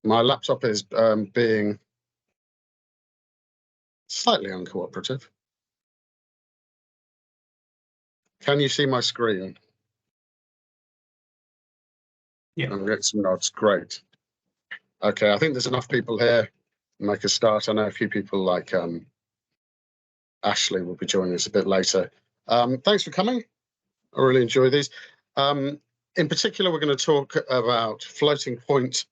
My laptop is being slightly uncooperative. Can you see my screen? Yeah. I'm getting some nods. Great. Okay, I think there's enough people here to make a start. I know a few people like Ashley will be joining us a bit later. Thanks for coming. I really enjoy these. In particular, we're going to talk about floating point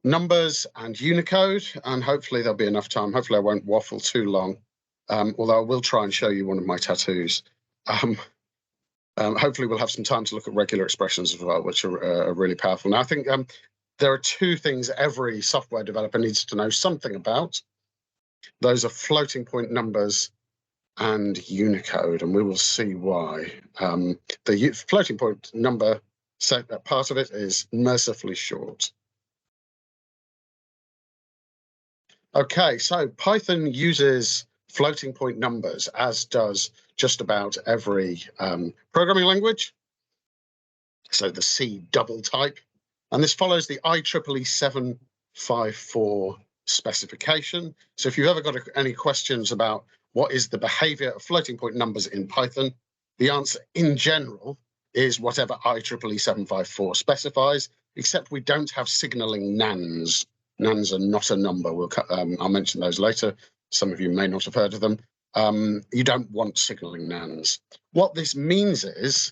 numbers and Unicode, and hopefully there'll be enough time. Hopefully I won't waffle too long, although I will try and show you one of my tattoos. Hopefully we'll have some time to look at regular expressions as well, which are really powerful. Now, I think there are two things every software developer needs to know something about. Those are floating point numbers and Unicode, and we will see why. The floating point number part of it is mercifully short. Okay, so Python uses floating point numbers, as does just about every programming language. So the C double type, and this follows the IEEE 754 specification. So if you've ever got any questions about what is the behavior of floating point numbers in Python, the answer in general is whatever IEEE 754 specifies, except we don't have signaling nans. Nans are not a number. I'll mention those later. Some of you may not have heard of them. You don't want signaling nans. What this means is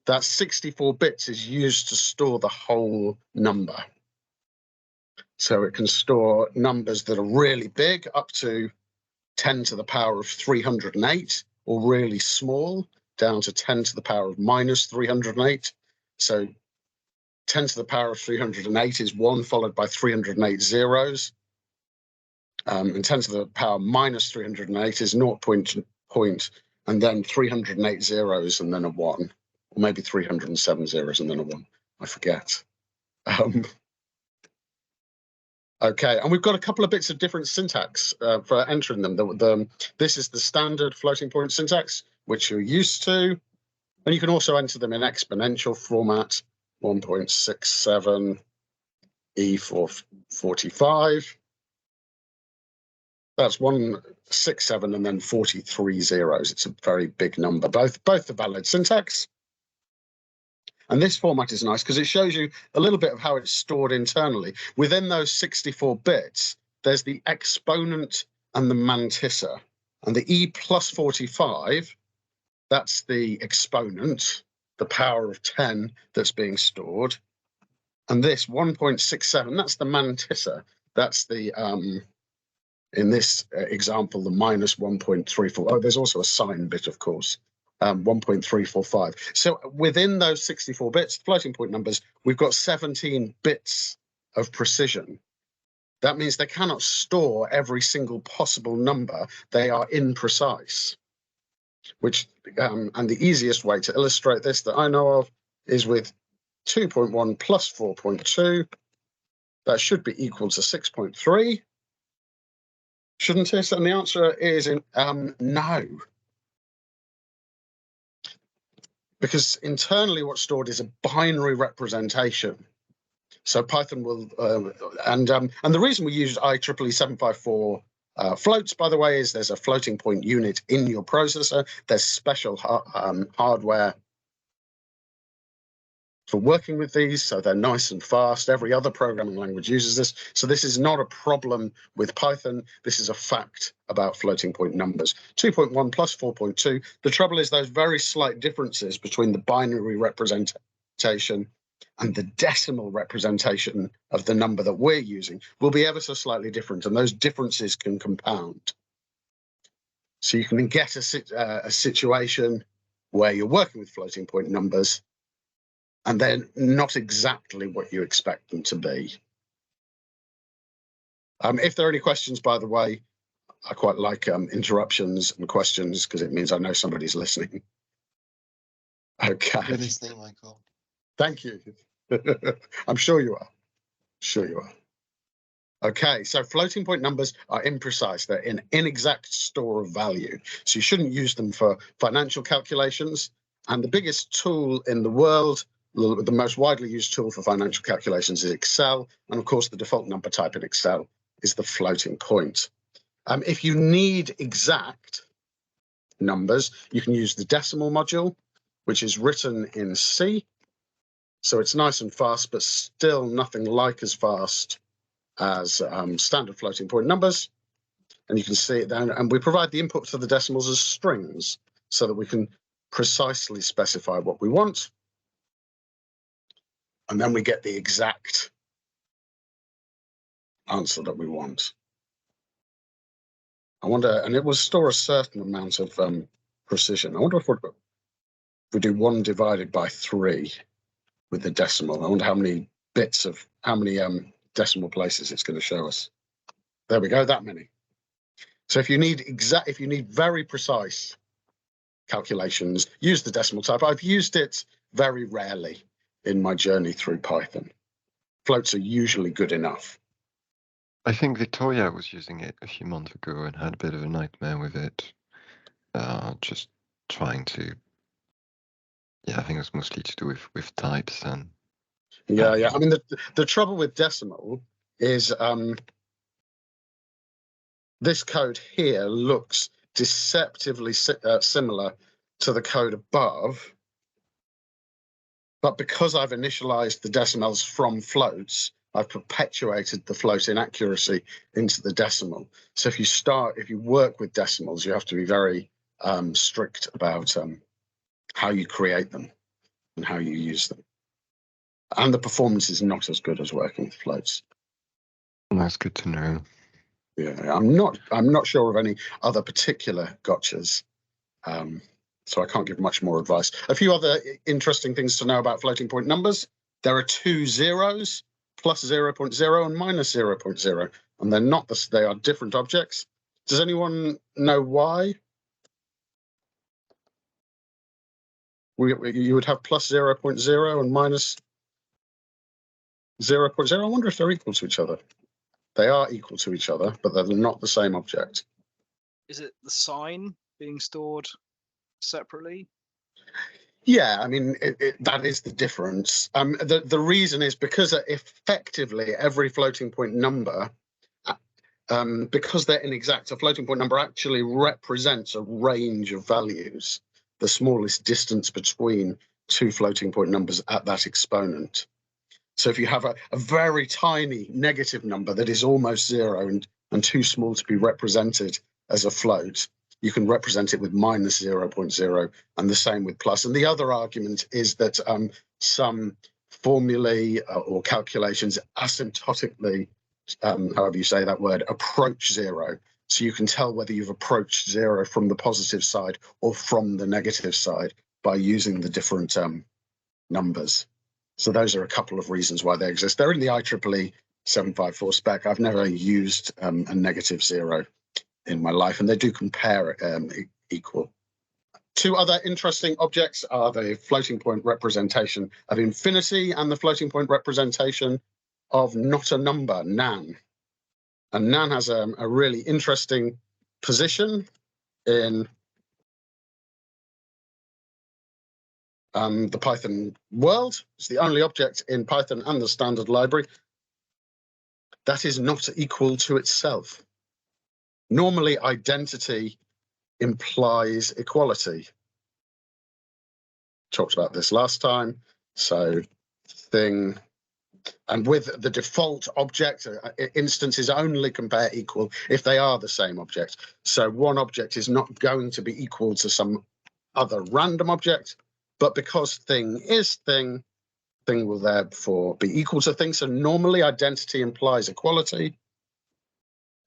that 64 bits is used to store the whole number. So it can store numbers that are really big, up to 10 to the power of 308, or really small, down to 10 to the power of minus 308. So 10 to the power of 308 is 1, followed by 308 zeros. And 10 to the power minus 308 is 0, and then 308 zeros, and then a 1. Or maybe 307 zeros, and then a 1. I forget. Okay, and we've got a couple of bits of different syntax for entering them. This is the standard floating point syntax, which you're used to. And you can also enter them in exponential format, 1.67 E445. That's 167 and then 43 zeros. It's a very big number. Both are valid syntax. And this format is nice because it shows you a little bit of how it's stored internally. Within those 64 bits, there's the exponent and the mantissa. And the E plus 45, that's the exponent, the power of 10 that's being stored. And this 1.67, that's the mantissa. That's the, in this example, the minus 1.34. Oh, there's also a sign bit, of course. 1.345. So within those 64 bits, floating point numbers, we've got 17 bits of precision. That means they cannot store every single possible number. They are imprecise. Which, and the easiest way to illustrate this that I know of is with 2.1 plus 4.2. That should be equal to 6.3, shouldn't it? And the answer is no. Because internally what's stored is a binary representation. So Python will, and the reason we use IEEE 754 floats, by the way, is there's a floating point unit in your processor. There's special hardware for working with these, so they're nice and fast. Every other programming language uses this. So this is not a problem with Python. This is a fact about floating point numbers. 2.1 plus 4.2. The trouble is those very slight differences between the binary representation and the decimal representation of the number that we're using will be ever so slightly different, and those differences can compound. So you can get a situation where you're working with floating point numbers and they're not exactly what you expect them to be. If there are any questions, by the way, I quite like interruptions and questions because it means I know somebody's listening. Okay. You're listening, Michael. Thank you. I'm sure you are. Sure you are. Okay, so floating point numbers are imprecise. They're an inexact store of value. So you shouldn't use them for financial calculations. And the biggest tool in the world the most widely used tool for financial calculations is Excel. And of course, the default number type in Excel is the floating point. If you need exact numbers, you can use the decimal module, which is written in C. So it's nice and fast, but still nothing like as fast as standard floating point numbers. And you can see it down, and we provide the input for the decimals as strings so that we can precisely specify what we want. And then we get the exact answer that we want. I wonder, and it will store a certain amount of precision. I wonder if we do 1 divided by 3 with the decimal. I wonder how many bits of, how many decimal places it's going to show us. There we go, that many. So if you need very precise calculations, use the decimal type. I've used it very rarely in my journey through Python. Floats are usually good enough. I think Victoria was using it a few months ago and had a bit of a nightmare with it. Just trying to, yeah, I think it was mostly to do with types and. Yeah. I mean, the trouble with decimal is this code here looks deceptively similar to the code above, but because I've initialized the decimals from floats, I've perpetuated the float inaccuracy into the decimal. So if you work with decimals, you have to be very strict about how you create them and how you use them. And the performance is not as good as working with floats. That's good to know. Yeah, I'm not sure of any other particular gotchas, so I can't give much more advice. A few other interesting things to know about floating point numbers. There are 2 zeros, plus 0.0 and minus 0.0, and they're not they are different objects. Does anyone know why? You would have plus 0.0 and minus 0.0. I wonder if they're equal to each other. They are equal to each other, but they're not the same object. Is it the sign being stored separately? Yeah, I mean, that is the difference. The reason is because effectively every floating point number, because they're inexact, a floating point number actually represents a range of values, the smallest distance between 2 floating point numbers at that exponent. So if you have a very tiny negative number that is almost 0 and too small to be represented as a float, you can represent it with minus 0.0, and the same with plus. And the other argument is that some formulae or calculations asymptotically, however you say that word, approach 0. So you can tell whether you've approached 0 from the positive side or from the negative side by using the different numbers. So those are a couple of reasons why they exist. They're in the IEEE 754 spec. I've never used a negative 0 in my life, and they do compare equal. 2 other interesting objects are the floating point representation of infinity and the floating point representation of not a number, nan. And nan has a really interesting position in the Python world. It's the only object in Python and the standard library that is not equal to itself. Normally, identity implies equality. Talked about this last time. So thing, and with the default object, instances only compare equal if they are the same object. So one object is not going to be equal to some other random object, but because thing is thing, thing will therefore be equal to thing. So normally identity implies equality.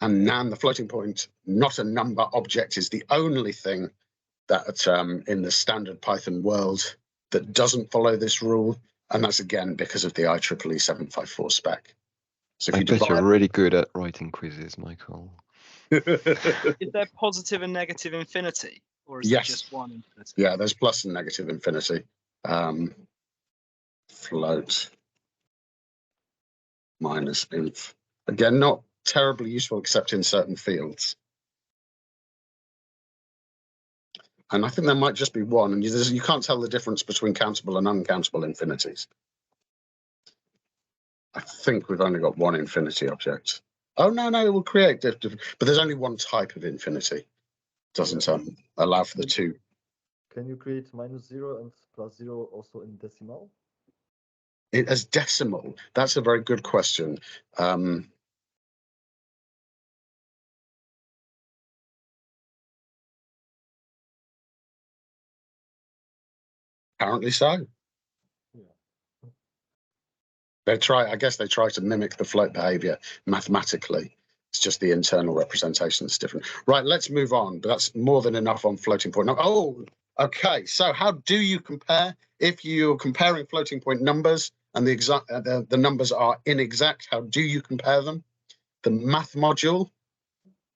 And nan, the floating point, not a number object, is the only thing that in the standard Python world that doesn't follow this rule. And that's again because of the IEEE 754 spec. So if I you bet you're really good at writing quizzes, Michael. Is there positive and negative infinity? Or is there just one infinity? Yeah, there's plus and negative infinity. Float minus inf. Again, not terribly useful except in certain fields. And I think there might just be one, and you can't tell the difference between countable and uncountable infinities. I think we've only got one infinity object. Oh, no, it will create different, but there's only one type of infinity. It doesn't allow for the two. Can you create -0 and +0 also in decimal? As decimal? That's a very good question. Apparently so. Yeah. I guess they try to mimic the float behavior mathematically. It's just the internal representation that's different. Right, let's move on, but that's more than enough on floating point. Oh, okay. So how do you compare? If you're comparing floating point numbers and the numbers are inexact, how do you compare them? The math module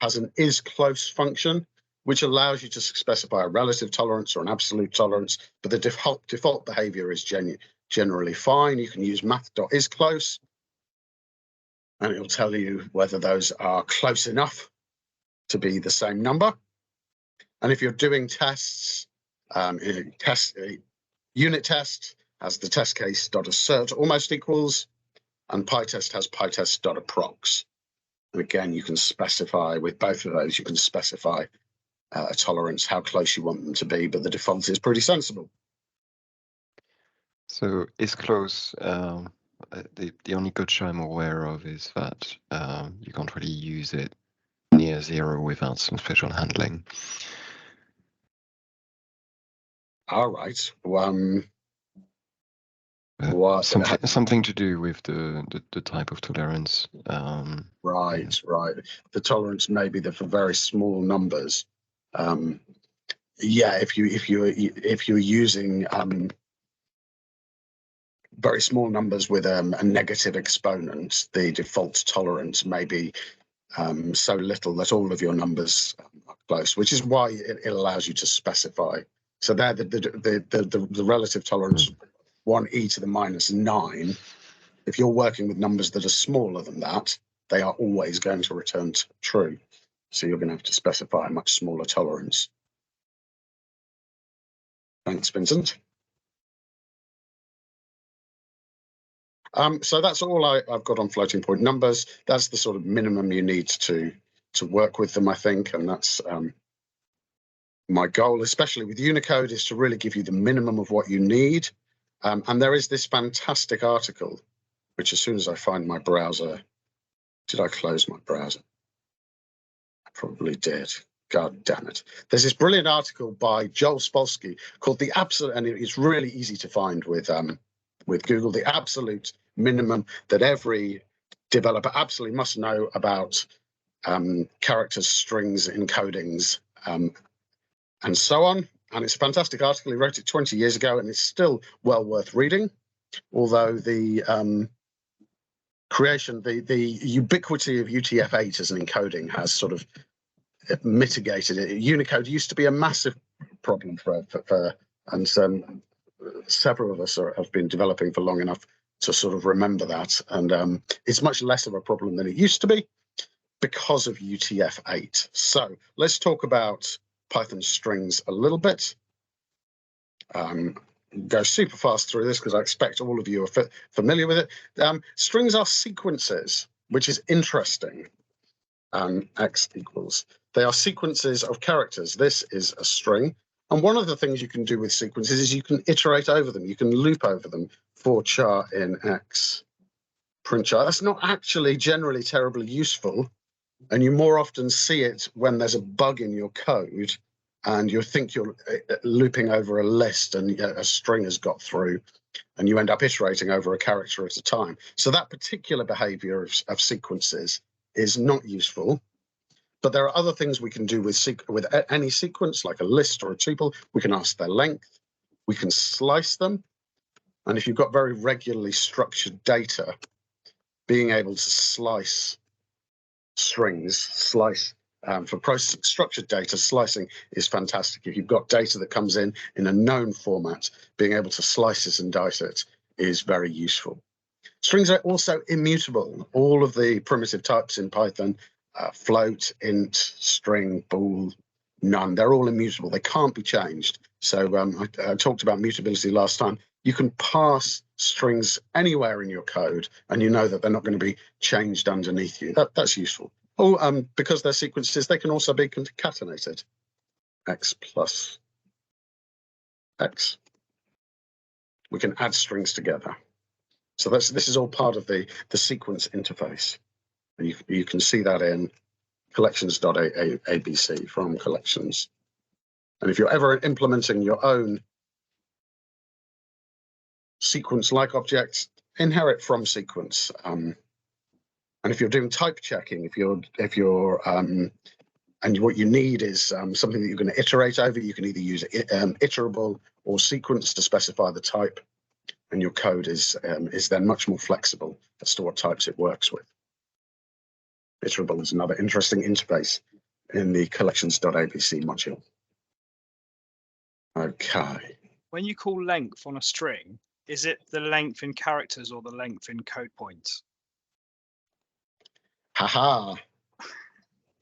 has an is-close function, which allows you to specify a relative tolerance or an absolute tolerance, but the default behavior is generally fine. You can use math.isClose, and it'll tell you whether those are close enough to be the same number. And if you're doing tests, unit test has the test case.assert almost equals, and PyTest has PyTest.approx. And again, you can specify with both of those, you can specify a tolerance, how close you want them to be, but the default is pretty sensible. So is close. The only gotcha I'm aware of is that you can't really use it near 0 without some special handling. All right. Something to do with the type of tolerance. Right. The tolerance may be for very small numbers. Yeah, if you're using very small numbers with a negative exponent, the default tolerance may be so little that all of your numbers are close, which is why it allows you to specify. So there, the relative tolerance 1e to the -9. If you're working with numbers that are smaller than that, they are always going to return true. So you're going to have to specify a much smaller tolerance. Thanks, Vincent. So that's all I've got on floating point numbers. That's the sort of minimum you need to work with them, I think, and that's my goal, especially with Unicode, is to really give you the minimum of what you need. And there is this fantastic article, which as soon as I find my browser, did I close my browser? I probably did. God damn it. There's this brilliant article by Joel Spolsky called The Absolute, and it's really easy to find with Google, the absolute minimum that every developer absolutely must know about characters, strings, encodings, and so on. And it's a fantastic article. He wrote it 20 years ago, and it's still well worth reading, although the the ubiquity of UTF-8 as an encoding has sort of mitigated it. Unicode used to be a massive problem and several of us have been developing for long enough to sort of remember that. And it's much less of a problem than it used to be because of UTF-8. So let's talk about Python strings a little bit. Go super fast through this because I expect all of you are familiar with it. Strings are sequences, which is interesting. X equals. They are sequences of characters. This is a string. And one of the things you can do with sequences is you can iterate over them. You can loop over them. For char in X, print char. That's not actually generally terribly useful. And you more often see it when there's a bug in your code and you think you're looping over a list and a string has got through and you end up iterating over a character at a time. So that particular behavior of sequences is not useful. But there are other things we can do with any sequence, like a list or a tuple. We can ask their length. We can slice them. And if you've got very regularly structured data, being able to slice strings, for processing structured data, slicing is fantastic. If you've got data that comes in a known format, being able to slice it and dice it is very useful. Strings are also immutable. All of the primitive types in Python, float, int, string, bool, None. They're all immutable. They can't be changed. So I talked about mutability last time. You can pass strings anywhere in your code, and you know that they're not going to be changed underneath you. That's useful. Oh, because they're sequences, they can also be concatenated. X plus X. We can add strings together. So this is all part of the sequence interface. And you can see that in collections.abc from collections. And if you're ever implementing your own sequence-like objects, inherit from sequence. And if you're doing type checking, and what you need is something that you're going to iterate over, you can either use iterable or sequence to specify the type, and your code is then much more flexible as to what types it works with. Iterable is another interesting interface in the collections.abc module. Okay. When you call length on a string, is it the length in characters or the length in code points? Haha.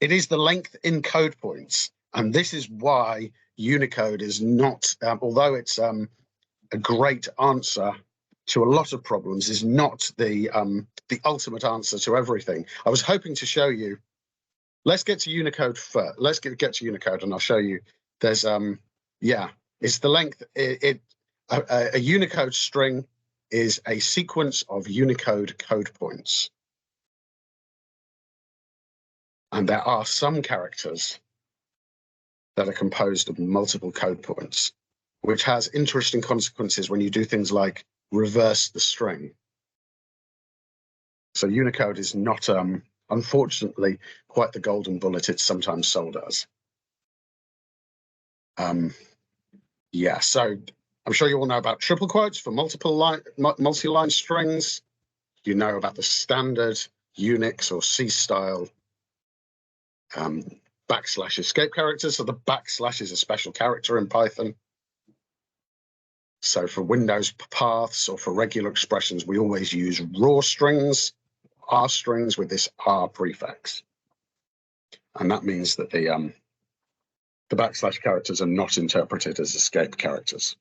It is the length in code points. And this is why Unicode is not, although it's a great answer to a lot of problems, is not the ultimate answer to everything. I was hoping to show you. Let's get to Unicode first. Let's get to Unicode, and I'll show you. There's it's the length. A Unicode string is a sequence of Unicode code points, and there are some characters that are composed of multiple code points, which has interesting consequences when you do things like reverse the string. So Unicode is not, unfortunately, quite the golden bullet it's sometimes sold as. Yeah, so I'm sure you all know about triple quotes for multi-line strings. You know about the standard Unix or C style backslash escape characters. So the backslash is a special character in Python. So for Windows paths or for regular expressions, we always use raw strings, R strings with this R prefix. And that means that the backslash characters are not interpreted as escape characters.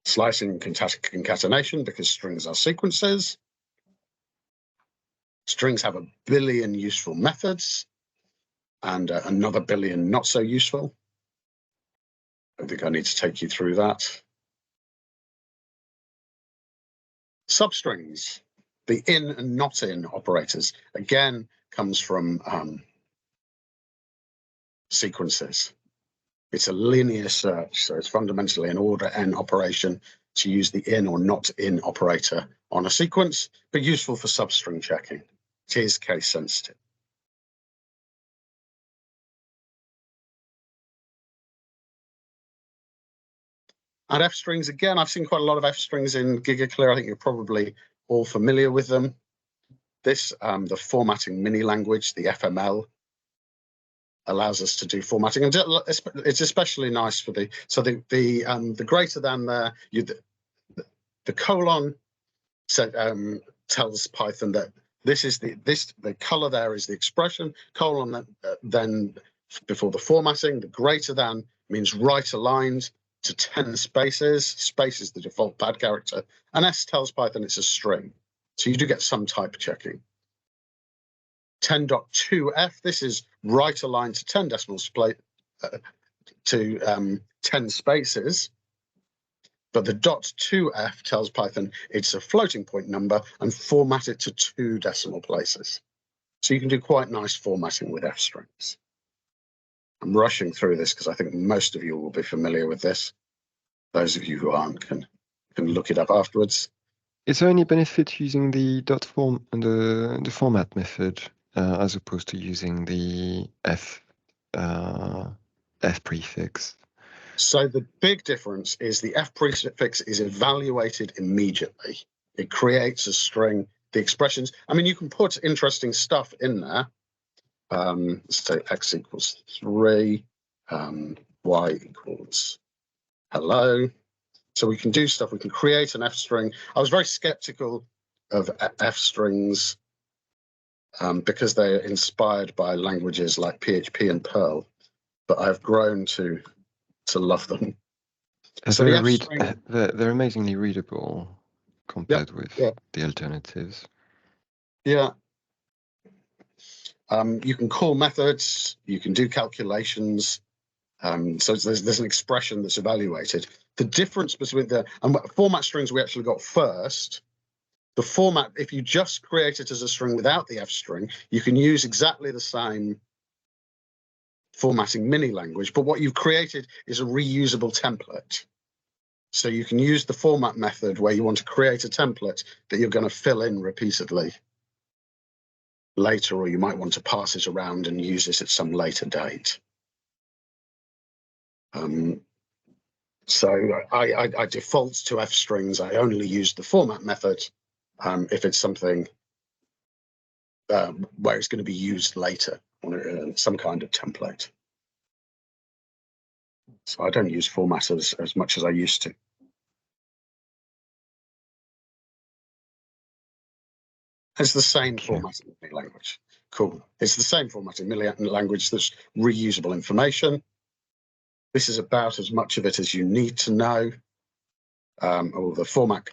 Slicing and concatenation, because strings are sequences. Strings have 1 billion useful methods and another billion not so useful. I think I need to take you through that. Substrings, the in and not in operators, again, comes from sequences. It's a linear search, so it's fundamentally an order n operation to use the in or not in operator on a sequence, but useful for substring checking. It is case sensitive. And F strings, again, I've seen quite a lot of F strings in Gigaclear. I think you're probably all familiar with them. This, the formatting mini language, the FML, allows us to do formatting, and it's especially nice for the greater than there. The colon tells Python that this is the color there is the expression. Colon then before the formatting. The greater than means right aligned to 10 spaces. Space is the default pad character, and S tells Python it's a string. So you do get some type checking. 10.2f, this is right aligned to 10 decimal to 10 spaces. But the .2f tells Python it's a floating point number and format it to 2 decimal places. So you can do quite nice formatting with F strings. I'm rushing through this because I think most of you will be familiar with this. Those of you who aren't can look it up afterwards. Is there any benefit using the .form and the format method as opposed to using the F prefix? So the big difference is the F prefix is evaluated immediately. It creates a string. The expressions, I mean, you can put interesting stuff in there. Let's say x equals 3, y equals hello. So we can do stuff. We can create an F string. I was very skeptical of F strings because they're inspired by languages like PHP and Perl, but I've grown to love them. So they're amazingly readable compared with the alternatives. Yeah. You can call methods, you can do calculations. So there's an expression that's evaluated. The difference between the format strings we actually got first, the format, if you just create it as a string without the F string, you can use exactly the same formatting mini language, but what you've created is a reusable template. So you can use the format method where you want to create a template that you're going to fill in repeatedly later, or you might want to pass it around and use it at some later date. So I default to F strings. I only use the format method if it's something where it's going to be used later on some kind of template. So I don't use format as much as I used to. It's the same formatting language. Cool. It's the same formatting language that's reusable information. This is about as much of it as you need to know. Or the format,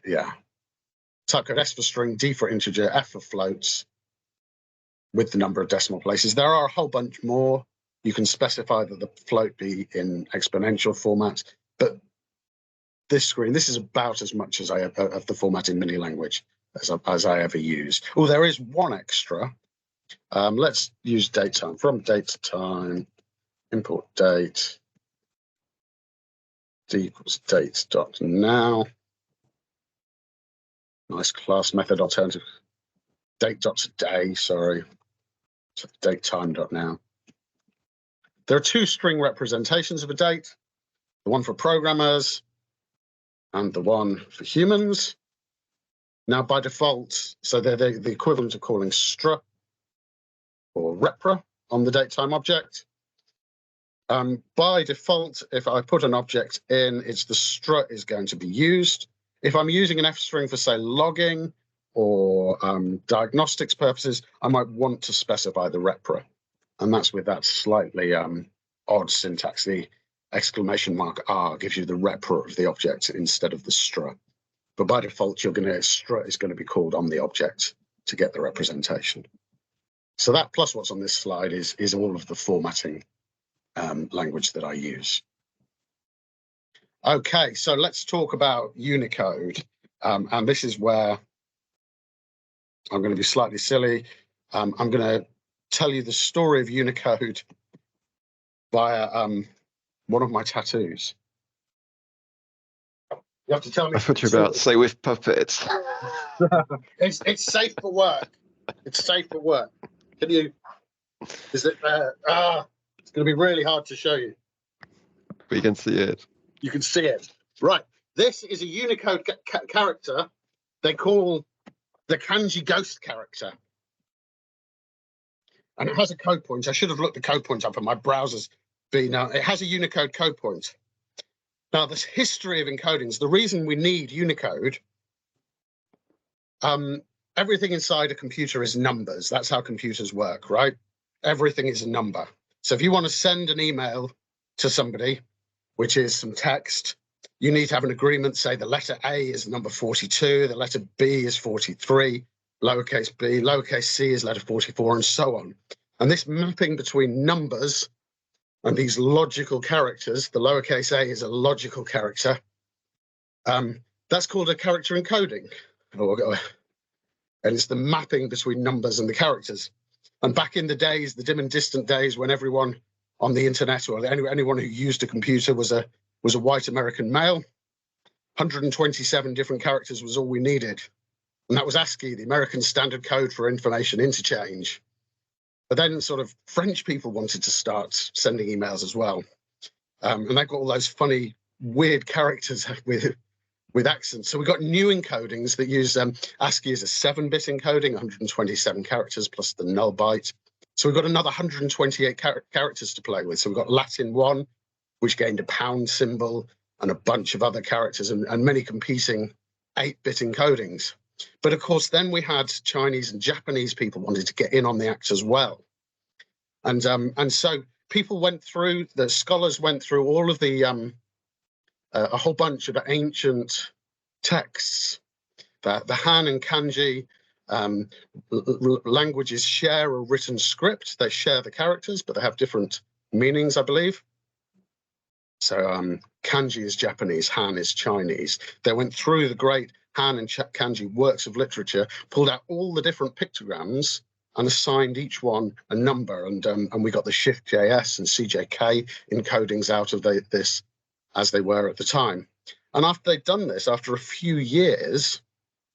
Typecode S for string, D for integer, F for floats, with the number of decimal places. There are a whole bunch more. You can specify that the float be in exponential format, but this is about as much as of the formatting mini language as I ever use. Oh, there is one extra. Let's use datetime. From datetime, import date, d equals date.now. Nice class method alternative. Date.today, sorry. So datetime.now. There are two string representations of a date, the one for programmers and the one for humans. Now, by default, so they're the equivalent of calling str or repr on the datetime object. By default, if I put an object in, it's the str is going to be used. If I'm using an F string for, say, logging or diagnostics purposes, I might want to specify the repr. And that's with that slightly odd syntax. The exclamation mark R gives you the repr of the object instead of the str. But by default, str is going to be called on the object to get the representation. So that plus what's on this slide is all of the formatting language that I use. Okay, so let's talk about Unicode. And this is where I'm going to be slightly silly. I'm going to tell you the story of Unicode via one of my tattoos. You have to tell me. I thought you were about to say with puppets. It's safe for work. It's safe for work. Can you? Is it there? It's going to be really hard to show you. We can see it. You can see it. Right. This is a Unicode character they call the kanji ghost character. And it has a code point. I should have looked the code point up, and my browser's been. It has a Unicode code point. Now, this history of encodings, the reason we need Unicode, everything inside a computer is numbers. That's how computers work, right? Everything is a number. So if you want to send an email to somebody, which is some text, you need to have an agreement. Say the letter A is number 42, the letter B is 43, lowercase b, lowercase c is letter 44, and so on. And this mapping between numbers and these logical characters, the lowercase a is a logical character. That's called a character encoding. And it's the mapping between numbers and the characters. And back in the days, the dim and distant days, when everyone on the internet or anyone who used a computer was a white American male, 127 different characters was all we needed. And that was ASCII, the American Standard Code for Information Interchange. But then sort of French people wanted to start sending emails as well. And they got all those funny, weird characters with accents. So we got new encodings that use ASCII as a 7-bit encoding, 127 characters plus the null byte. So we've got another 128 characters to play with. So we've got Latin 1, which gained a pound symbol, and a bunch of other characters and many competing 8-bit encodings. But of course, then we had Chinese and Japanese people wanted to get in on the act as well. And so people went through, the scholars went through all of the, a whole bunch of ancient texts. The Han and Kanji languages share a written script. They share the characters, but they have different meanings, I believe. So Kanji is Japanese, Han is Chinese. They went through the great Han and Kanji works of literature, pulled out all the different pictograms and assigned each one a number. And we got the Shift.js and CJK encodings out of this as they were at the time. And after they'd done this, after a few years,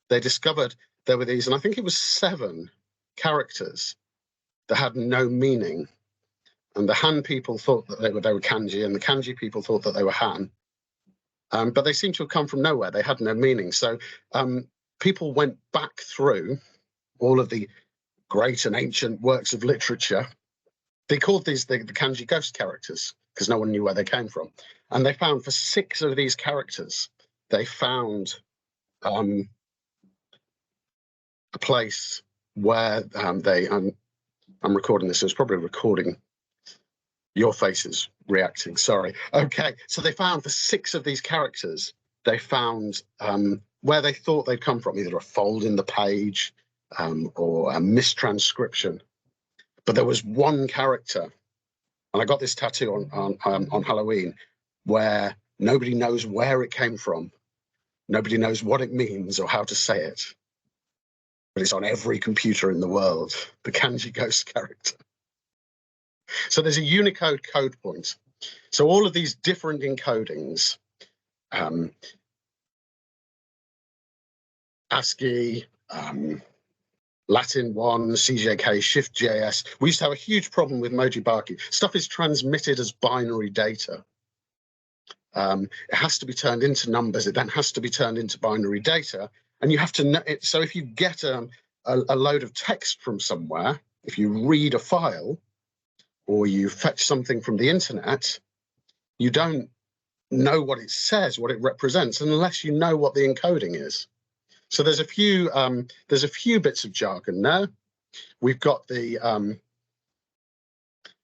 they discovered there were these, and I think it was 7 characters that had no meaning. And the Han people thought that they were Kanji, and the Kanji people thought that they were Han. But they seemed to have come from nowhere. They had no meaning. So people went back through all of the great and ancient works of literature. They called these the Kanji ghost characters because no one knew where they came from. And they found for 6 of these characters, they found a place where I'm recording this. It was probably recording your faces reacting. Sorry. Okay. So they found for 6 of these characters, they found where they thought they'd come from, either a fold in the page or a mistranscription. But there was one character, and I got this tattoo on Halloween, where nobody knows where it came from. Nobody knows what it means or how to say it. But it's on every computer in the world, the Kanji ghost character. So there's a Unicode code point. So all of these different encodings, ASCII, Latin 1, CJK, Shift.js. We used to have a huge problem with Mojibaki. Stuff is transmitted as binary data. It has to be turned into numbers. It then has to be turned into binary data. And you have to know it. So if you get a load of text from somewhere, if you read a file, or you fetch something from the internet, you don't know what it says, what it represents, unless you know what the encoding is. So there's a few bits of jargon there. We've got the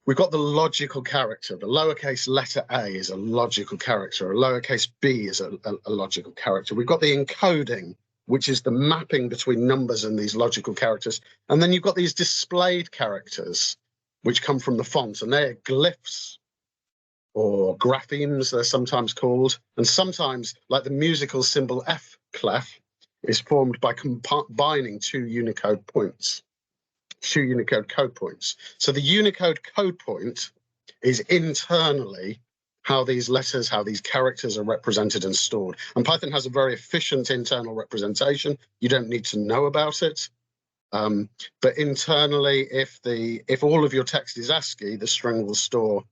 logical character. The lowercase letter A is a logical character. A lowercase b is a logical character. We've got the encoding, which is the mapping between numbers and these logical characters. And then you've got these displayed characters, which come from the font, and they're glyphs or graphemes, they're sometimes called. And sometimes, like the musical symbol F, clef, is formed by combining 2 Unicode points, 2 Unicode code points. So the Unicode code point is internally how these letters, how these characters are represented and stored. And Python has a very efficient internal representation. You don't need to know about it. But internally, if all of your text is ASCII, the string will store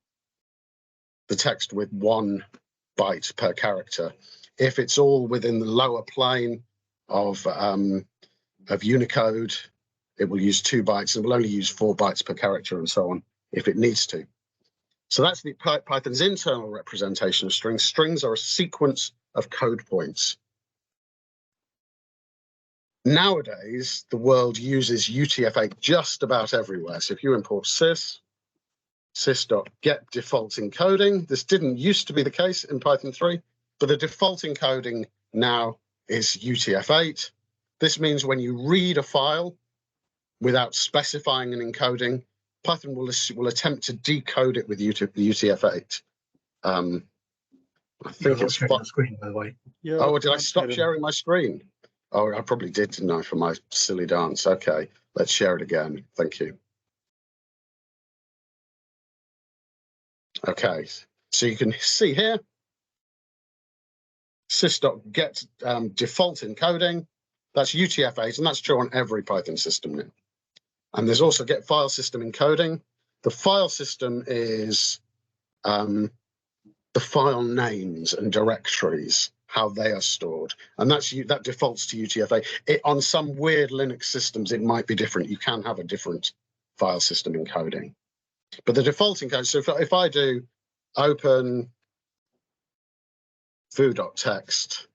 the text with 1 byte per character. If it's all within the lower plane of Unicode, it will use 2 bytes and will only use 4 bytes per character and so on if it needs to. So that's the Python's internal representation of strings. Strings are a sequence of code points. Nowadays, the world uses UTF-8 just about everywhere. So if you import sys.get default encoding, this didn't used to be the case in Python 3, but the default encoding now is UTF-8. This means when you read a file without specifying an encoding, Python will attempt to decode it with UTF-8. I think it's sharing the screen, by the way. Yeah, oh, did I stop sharing my screen? Oh, I probably did, didn't I, for my silly dance? Okay, let's share it again. Thank you. Okay, so you can see here, sys.get default encoding. That's UTF-8, and that's true on every Python system now. And there's also get file system encoding. The file system is the file names and directories, how they are stored, and that defaults to UTF-8. On some weird Linux systems, it might be different. You can have a different file system encoding, but the default encoding. So if I do open foo.txt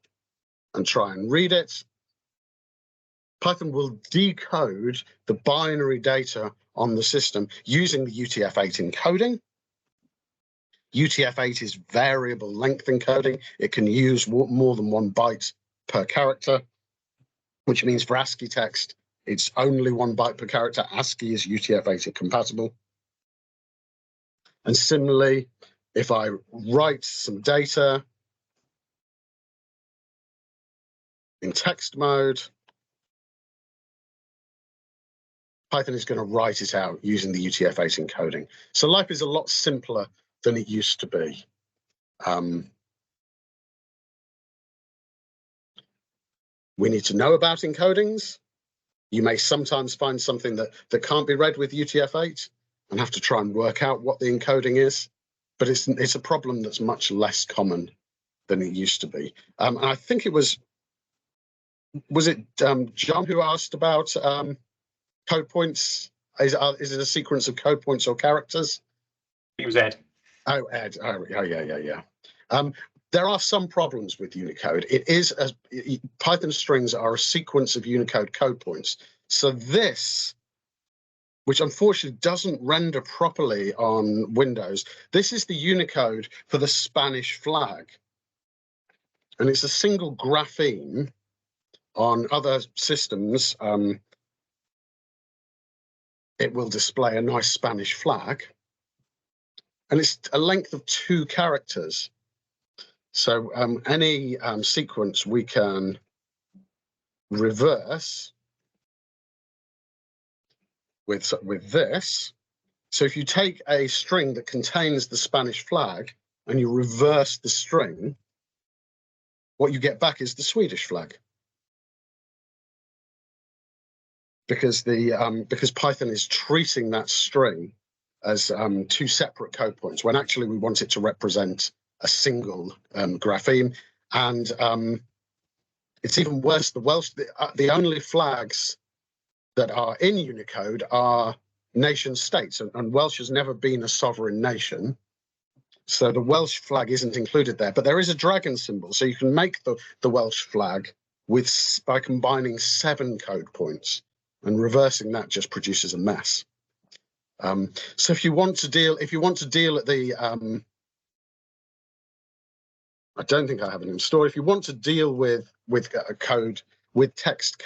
and try and read it, Python will decode the binary data on the system using the UTF-8 encoding. UTF-8 is variable length encoding. It can use more than 1 byte per character, which means for ASCII text, it's only 1 byte per character. ASCII is UTF-8 compatible. And similarly, if I write some data in text mode, Python is going to write it out using the UTF-8 encoding. So life is a lot simpler than it used to be. We need to know about encodings. You may sometimes find something that can't be read with UTF-8 and have to try and work out what the encoding is. But it's a problem that's much less common than it used to be. And I think it was it John who asked about code points? Is it a sequence of code points or characters? It was Ed. Oh, Ed. Oh, yeah. There are some problems with Unicode. Python strings are a sequence of Unicode code points. So this, which unfortunately doesn't render properly on Windows, this is the Unicode for the Spanish flag. And it's a single grapheme. On other systems, it will display a nice Spanish flag. And it's a length of 2 characters. So any sequence we can reverse with this. So if you take a string that contains the Spanish flag and you reverse the string, what you get back is the Swedish flag. Because Python is treating that string as 2 separate code points, when actually we want it to represent a single grapheme. And it's even worse. The only flags that are in Unicode are nation states, and Welsh has never been a sovereign nation. So the Welsh flag isn't included there, but there is a dragon symbol. So you can make the Welsh flag by combining 7 code points, and reversing that just produces a mess. So if you want to deal at the I don't think I have it installed. If you want to deal with code with text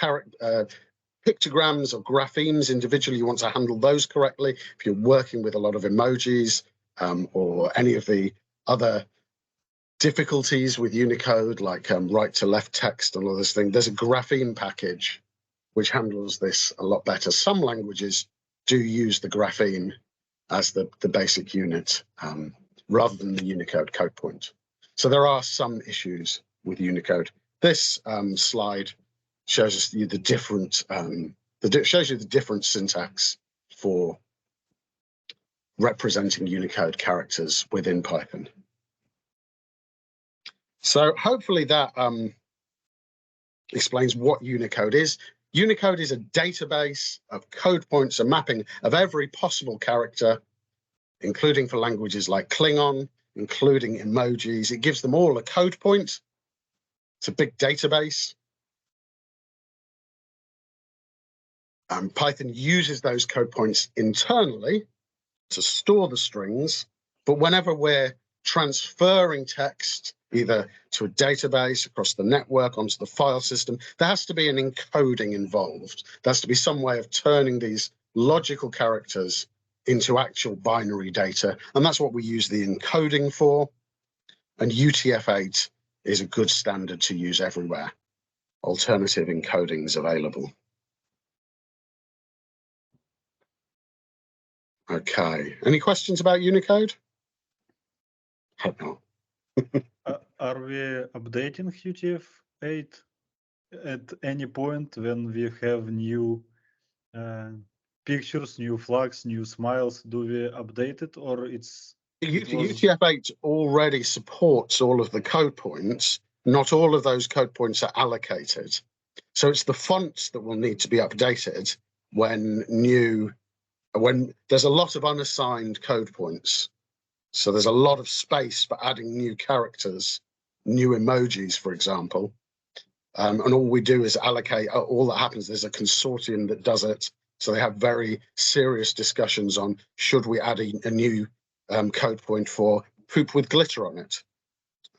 pictograms or graphemes individually, you want to handle those correctly. If you're working with a lot of emojis or any of the other difficulties with Unicode, like right to left text and all this thing, there's a grapheme package which handles this a lot better. Some languages do use the grapheme as the basic unit rather than the Unicode code point. So there are some issues with Unicode. This slide shows you the different syntax for representing Unicode characters within Python. So hopefully that explains what Unicode is. Unicode is a database of code points, a mapping of every possible character, including for languages like Klingon, including emojis. It gives them all a code point. It's a big database. Python uses those code points internally to store the strings, but whenever we're transferring text either to a database, across the network, onto the file system, there has to be an encoding involved. There has to be some way of turning these logical characters into actual binary data, and that's what we use the encoding for. And UTF-8 is a good standard to use everywhere. Alternative encodings available. Okay, any questions about Unicode? Hope not. Are we updating UTF-8 at any point when we have new pictures, new flags, new smiles? Do we update it, or it's... UTF-8 already supports all of the code points. Not all of those code points are allocated. So it's the fonts that will need to be updated when there's a lot of unassigned code points. So there's a lot of space for adding new characters, new emojis, for example. And all we do is allocate, all that happens, there's a consortium that does it. So they have very serious discussions on should we add a new code point for poop with glitter on it.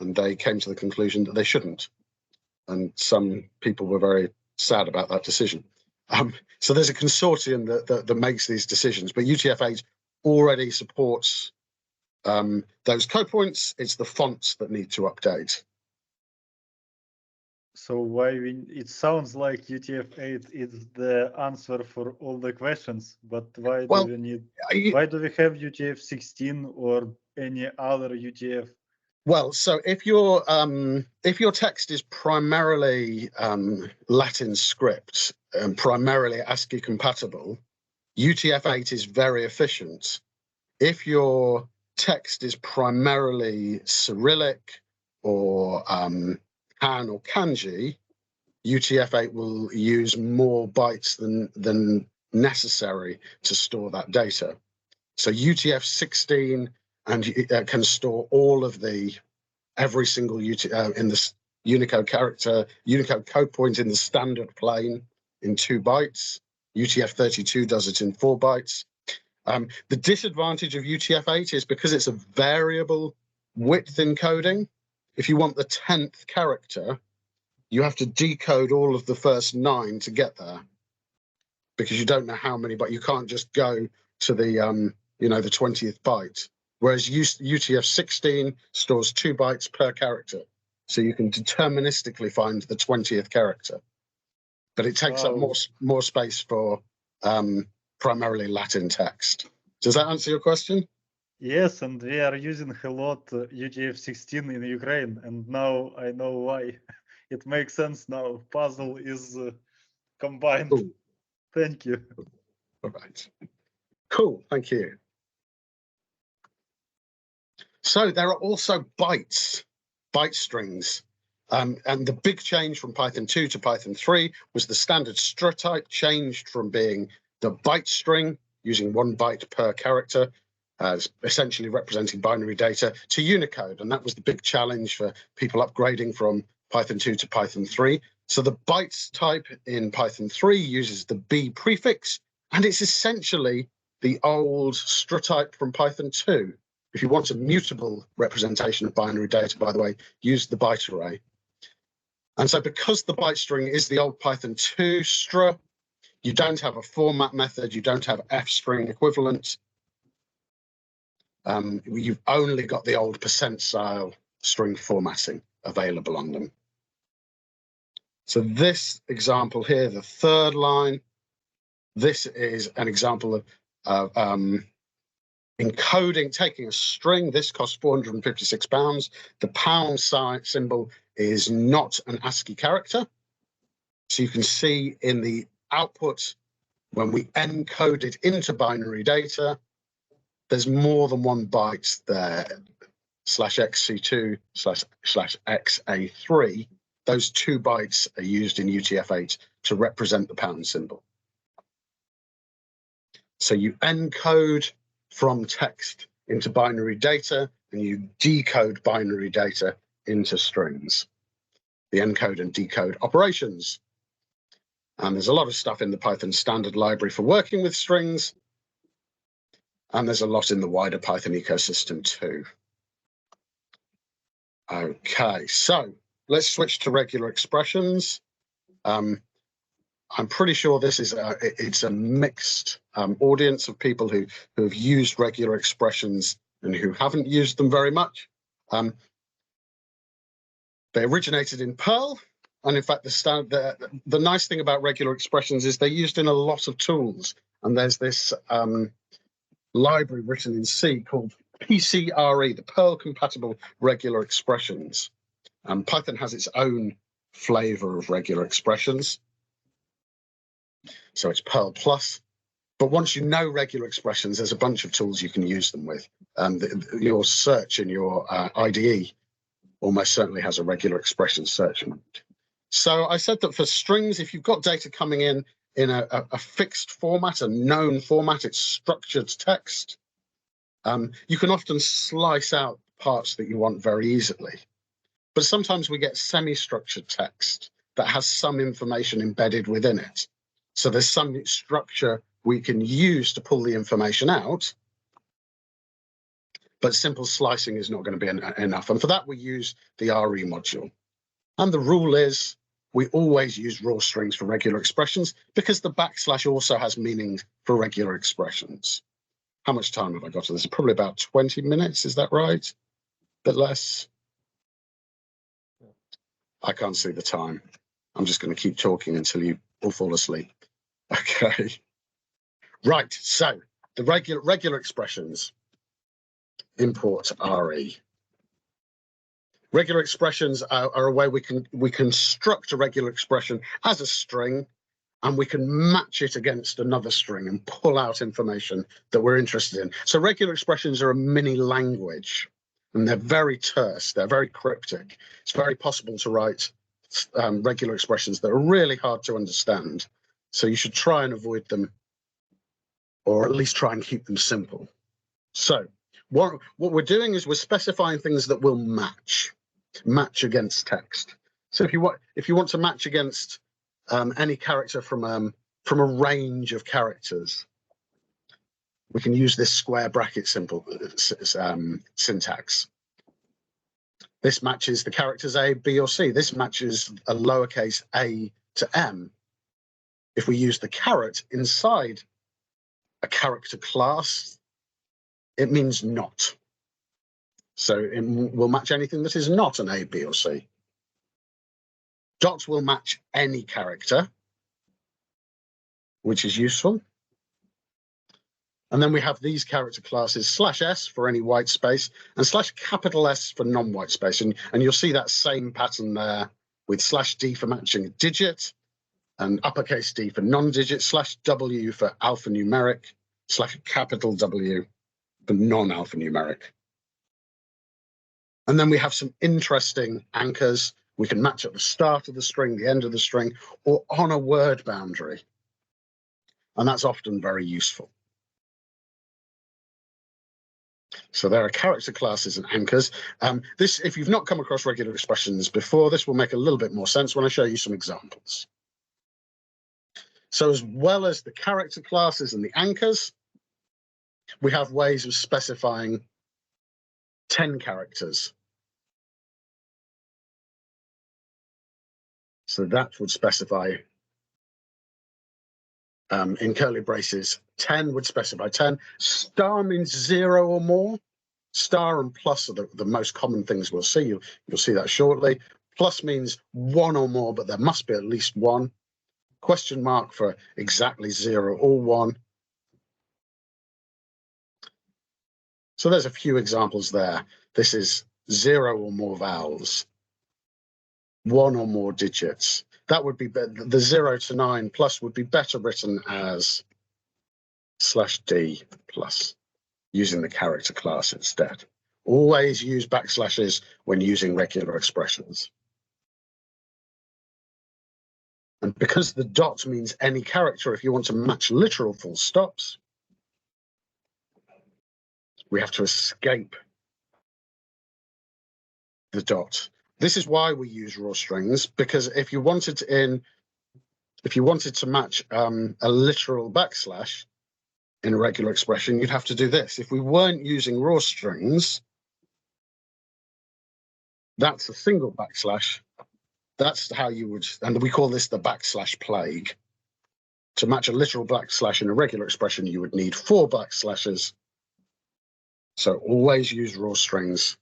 And they came to the conclusion that they shouldn't. And some people were very sad about that decision. So there's a consortium that makes these decisions, but UTF-8 already supports those code points. It's the fonts that need to update. So why it sounds like UTF-8 is the answer for all the questions, but why do we need? Why do we have UTF-16 or any other UTF? Well, so if your text is primarily Latin script and primarily ASCII compatible, UTF-8 is very efficient. If your text is primarily Cyrillic or Han or Kanji, UTF-8 will use more bytes than necessary to store that data. So UTF-16 and can store all of every single in the Unicode code point in the standard plane in 2 bytes. UTF-32 does it in 4 bytes. The disadvantage of UTF-8 is because it's a variable width encoding. If you want the 10th character, you have to decode all of the first 9 to get there, because you don't know how many, but you can't just go to the the 20th byte. Whereas UTF-16 stores 2 bytes per character, so you can deterministically find the 20th character. But it takes up more space for primarily Latin text. Does that answer your question? Yes, and we are using a lot UTF-16 in Ukraine, and now I know why. It makes sense now. Puzzle is combined. Cool. Thank you. All right. Cool. Thank you. So there are also byte strings. And the big change from Python 2 to Python 3 was the standard str type changed from being the byte string using 1 byte per character, as essentially representing binary data, to Unicode. And that was the big challenge for people upgrading from Python 2 to Python 3. So the bytes type in Python 3 uses the B prefix, and it's essentially the old str type from Python 2. If you want a mutable representation of binary data, by the way, use the byte array. And so because the byte string is the old Python 2 str, you don't have a format method, you don't have f-string equivalent. You've only got the old %style string formatting available on them. So this example here, the 3rd line, this is an example of encoding, taking a string. This costs £456. The pound symbol is not an ASCII character. So you can see in the output, when we encode it into binary data, there's more than 1 byte there, /xc2 /xa3. Those 2 bytes are used in UTF-8 to represent the pound symbol. So you encode from text into binary data, and you decode binary data into strings. The encode and decode operations. And there's a lot of stuff in the Python standard library for working with strings. And there's a lot in the wider Python ecosystem too. Okay, so let's switch to regular expressions. I'm pretty sure this is it's a mixed audience of people who have used regular expressions and who haven't used them very much. They originated in Perl, and in fact, the nice thing about regular expressions is they're used in a lot of tools. And there's this library written in C called PCRE, the Perl compatible regular expressions. Python has its own flavor of regular expressions. So it's Perl Plus. But once you know regular expressions, there's a bunch of tools you can use them with. Your search in your IDE almost certainly has a regular expression search mode. So I said that for strings, if you've got data coming in a fixed format, a known format, it's structured text, you can often slice out parts that you want very easily. But sometimes we get semi-structured text. that has some information embedded within it. So there's some structure we can use to pull the information out, but simple slicing is not going to be enough. And for that, we use the RE module. And the rule is we always use raw strings for regular expressions because the backslash also has meaning for regular expressions. How much time have I got to this? Probably about 20 minutes. Is that right? A bit less? I can't see the time. I'm just going to keep talking until you all fall asleep. Okay. Right. So the regular expressions. Import RE. Regular expressions are a way we construct a regular expression as a string, and we can match it against another string and pull out information that we're interested in. So regular expressions are a mini language, and they're very terse, they're very cryptic. It's very possible to write regular expressions that are really hard to understand. So you should try and avoid them, or at least try and keep them simple. So what we're doing is we're specifying things that will match against text. So if you want to match against any character from a range of characters, we can use this square bracket syntax. This matches the characters A, B, or C. This matches a lowercase a to m. If we use the caret inside a character class, it means not. So it will match anything that is not an A, B, or C. Dot will match any character, which is useful. And then we have these character classes /s for any white space and /S for non-white space. And you'll see that same pattern there with /D for matching a digit and uppercase D for non-digit, /W for alphanumeric, /W for non-alphanumeric. And then we have some interesting anchors. We can match at the start of the string, the end of the string, or on a word boundary. And that's often very useful. So there are character classes and anchors. If you've not come across regular expressions before, this will make a little bit more sense when I show you some examples. So as well as the character classes and the anchors, we have ways of specifying 10 characters. So that would specify, in curly braces, 10 would specify 10. Star means 0 or more. Star and plus are the most common things we'll see. You'll see that shortly. Plus means 1 or more, but there must be at least 1. Question mark for exactly 0 or 1. So there's a few examples there. This is 0 or more vowels, 1 or more digits. That would be the 0 to 9 plus would be better written as /D plus, using the character class instead. Always use backslashes when using regular expressions. And because the dot means any character, if you want to match literal full stops, we have to escape the dot. This is why we use raw strings, because if you wanted to match a literal backslash in a regular expression, you'd have to do this. If we weren't using raw strings, that's a single backslash. That's how you would, and we call this the backslash plague. To match a literal backslash in a regular expression, you would need 4 backslashes. So always use raw strings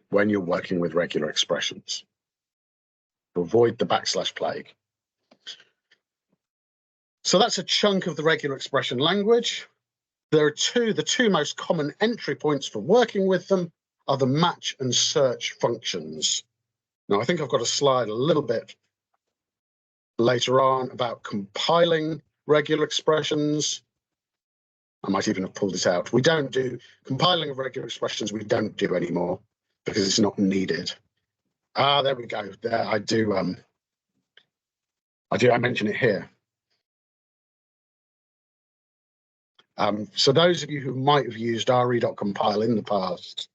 when you're working with regular expressions to avoid the backslash plague. So that's a chunk of the regular expression language. There are the two most common entry points for working with them are the match and search functions. Now, I think I've got a slide a little bit later on about compiling regular expressions. I might even have pulled it out. We don't do compiling of regular expressions. We don't do anymore because it's not needed. There we go. There I do. I mention it here. So those of you who might have used re.compile in the past,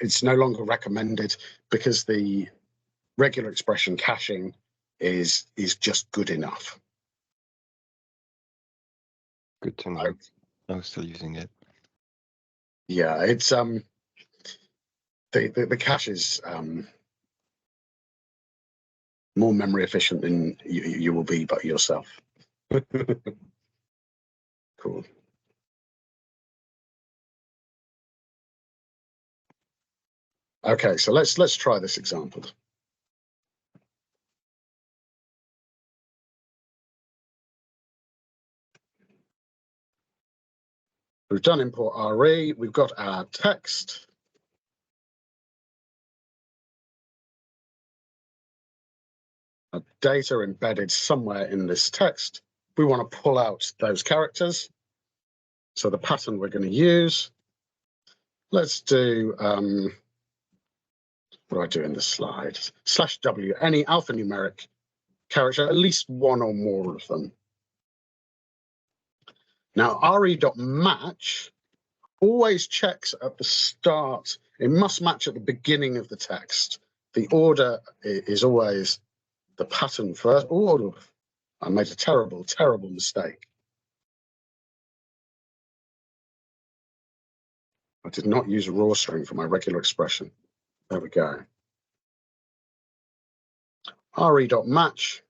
it's no longer recommended because the regular expression caching is just good enough. Good to know. I'm still using it. Yeah, it's the cache is more memory efficient than you will be by yourself. Cool. Okay, so let's try this example. We've done import RE, we've got our text. Our data embedded somewhere in this text. We want to pull out those characters. So the pattern we're going to use, let's do, what do I do in the slide? /W, any alphanumeric character, at least one or more of them. Now, re.match always checks at the start. It must match at the beginning of the text. The order is always the pattern first. Oh, I made a terrible, terrible mistake. I did not use a raw string for my regular expression. There we go. re.match,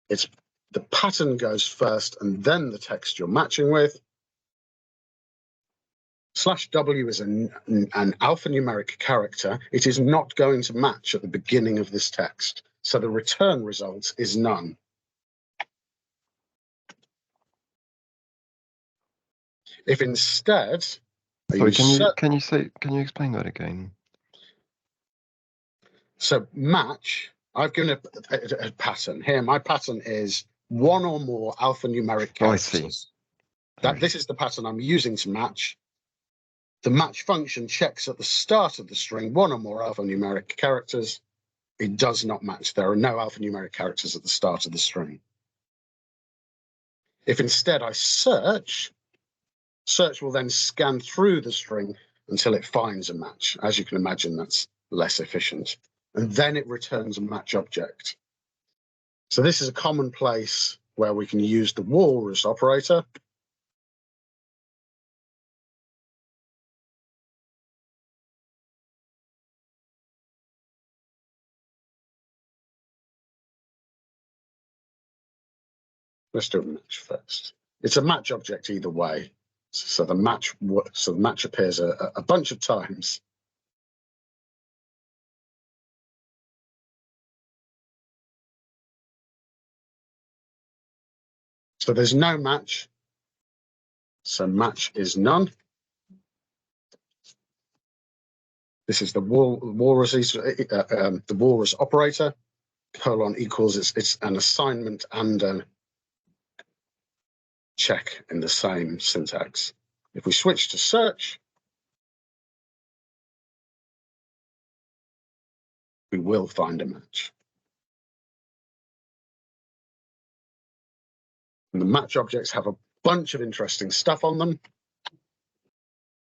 it's the pattern goes first and then the text you're matching with. /W is an alphanumeric character. It is not going to match at the beginning of this text. So the return result is none. If instead, sorry, can you explain that again? So match, I've given a pattern here. My pattern is one or more alphanumeric characters. Oh, I see. This is the pattern I'm using to match. The match function checks at the start of the string one or more alphanumeric characters. It does not match. There are no alphanumeric characters at the start of the string. If instead I search will then scan through the string until it finds a match. As you can imagine, that's less efficient. And then it returns a match object. So this is a common place where we can use the walrus operator. Let's do a match first. It's a match object either way. So the match appears a bunch of times. So there's no match. So match is none. This is the walrus operator. Colon equals it's an assignment and a check in the same syntax. If we switch to search, we will find a match. And the match objects have a bunch of interesting stuff on them.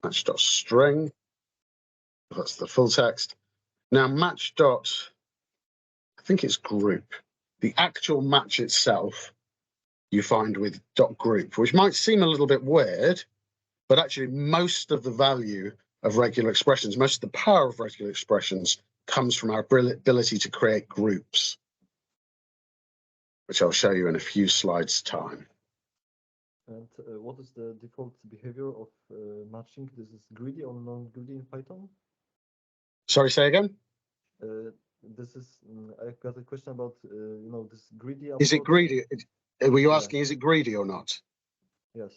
Match.string, that's the full text. Now match. I think it's group. The actual match itself you find with .group, which might seem a little bit weird, but actually most of the value of regular expressions, most of the power of regular expressions comes from our ability to create groups, which I'll show you in a few slides' time. And what is the default behavior of matching? This is greedy or non-greedy in Python? Sorry, say again? This is, I've got a question about, this greedy. Is it greedy? Were you asking, is it greedy or not? Yes.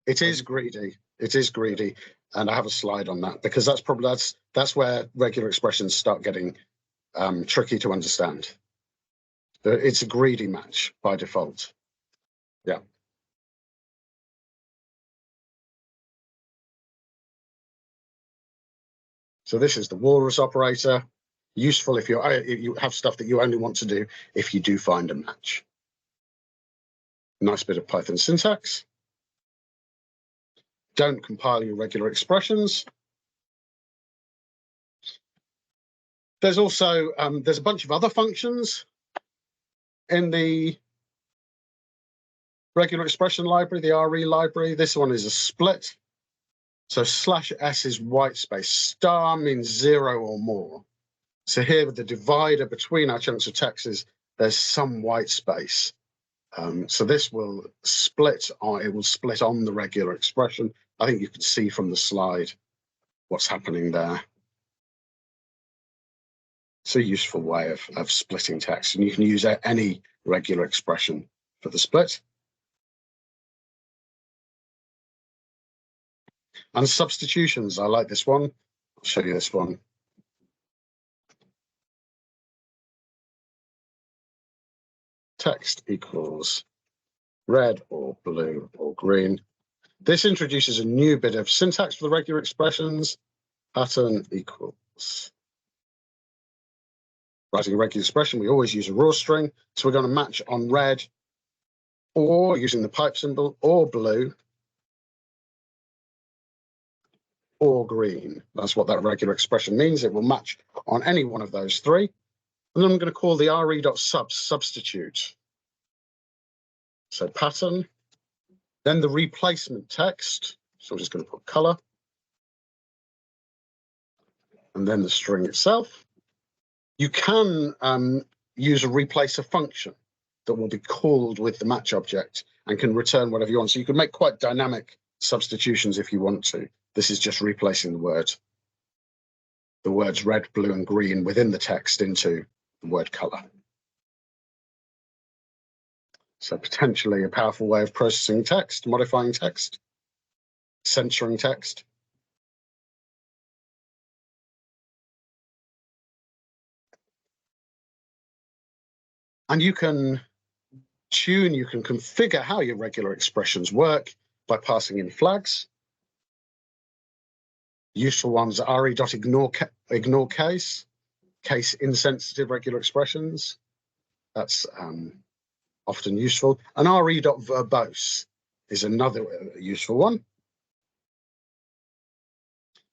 It is greedy. It is greedy. And I have a slide on that because that's where regular expressions start getting tricky to understand. It's a greedy match by default. Yeah. So this is the walrus operator. Useful if you have stuff that you only want to do if you do find a match. Nice bit of Python syntax. Don't compile your regular expressions. There's also there's a bunch of other functions in the regular expression library, the RE library. This one is a split. So /s is white space. Star means 0 or more. So here with the divider between our chunks of text is there's some white space. So this will split on, it will split on the regular expression. I think you can see from the slide what's happening there. It's a useful way of splitting text, and you can use any regular expression for the split. And substitutions, I like this one. I'll show you this one. Text equals red or blue or green. This introduces a new bit of syntax for the regular expressions. Pattern equals. Writing a regular expression, we always use a raw string. So we're going to match on red or using the pipe symbol or blue or green. That's what that regular expression means. It will match on any one of those three. And then I'm going to call the re.sub substitute. So pattern, then the replacement text. So I'm just going to put color. And then the string itself. You can use a replacer function that will be called with the match object and can return whatever you want. So you can make quite dynamic substitutions if you want to. This is just replacing the words red, blue, and green within the text into the word color. So potentially a powerful way of processing text, modifying text, censoring text. And you can tune, you can configure how your regular expressions work by passing in flags. Useful ones are re.ignore case insensitive regular expressions. That's often useful. And re.verbose is another useful one.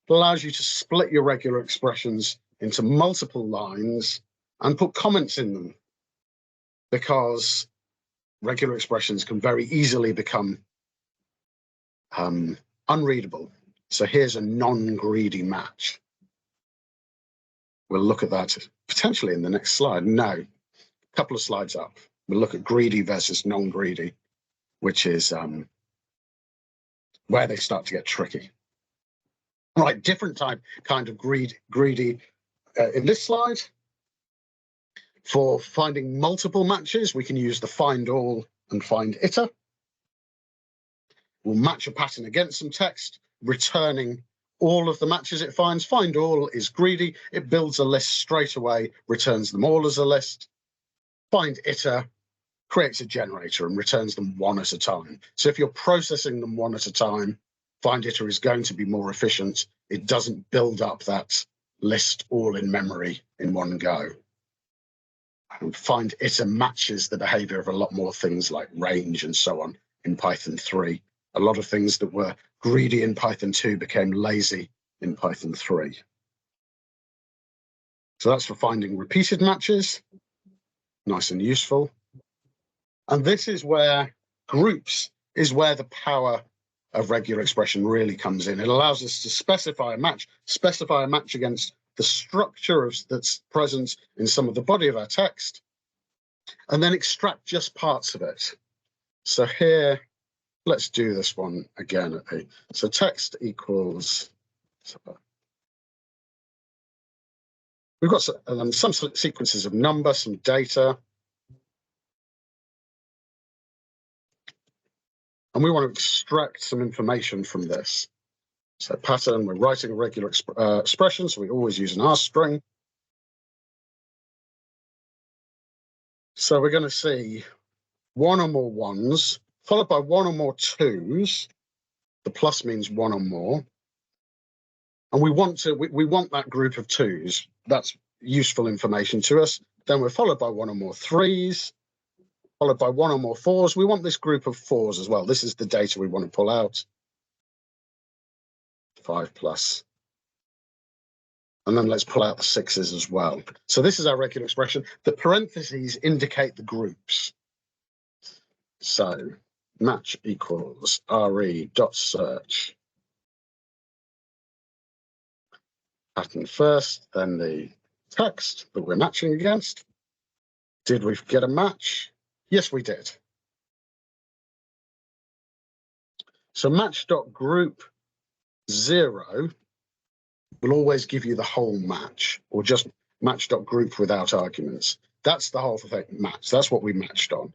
It allows you to split your regular expressions into multiple lines and put comments in them, because regular expressions can very easily become unreadable. So here's a non-greedy match. We'll look at that potentially in the next slide. No, a couple of slides up. We'll look at greedy versus non-greedy, which is where they start to get tricky. Right, different kind of greedy in this slide. For finding multiple matches, we can use the find all and find iter. We'll match a pattern against some text, returning all of the matches it finds. Find all is greedy. It builds a list straight away, returns them all as a list. Find iter creates a generator and returns them one at a time. So if you're processing them one at a time, find iter is going to be more efficient. It doesn't build up that list all in memory in one go. And find iter matches the behavior of a lot more things like range and so on in Python 3. A lot of things that were greedy in Python 2 became lazy in Python 3. So that's for finding repeated matches. Nice and useful. And this is where groups is where the power of regular expression really comes in. It allows us to specify a match against the structure that's present in some of the body of our text, and then extract just parts of it. So here, let's do this one again. So text equals, we've got some sequences of number, some data, and we want to extract some information from this. So pattern, we're writing a regular expression, so we always use an R string. So we're going to see one or more ones, followed by one or more twos. The plus means one or more. And we want that group of twos. That's useful information to us. Then we're followed by one or more threes, followed by one or more fours. We want this group of fours as well. This is the data we want to pull out. 5 plus. And then let's pull out the 6s as well. So this is our regular expression. The parentheses indicate the groups. So match equals re.search. Pattern first, then the text that we're matching against. Did we get a match? Yes, we did. So match.group 0 will always give you the whole match, or just match.group without arguments. That's the whole thing match. That's what we matched on.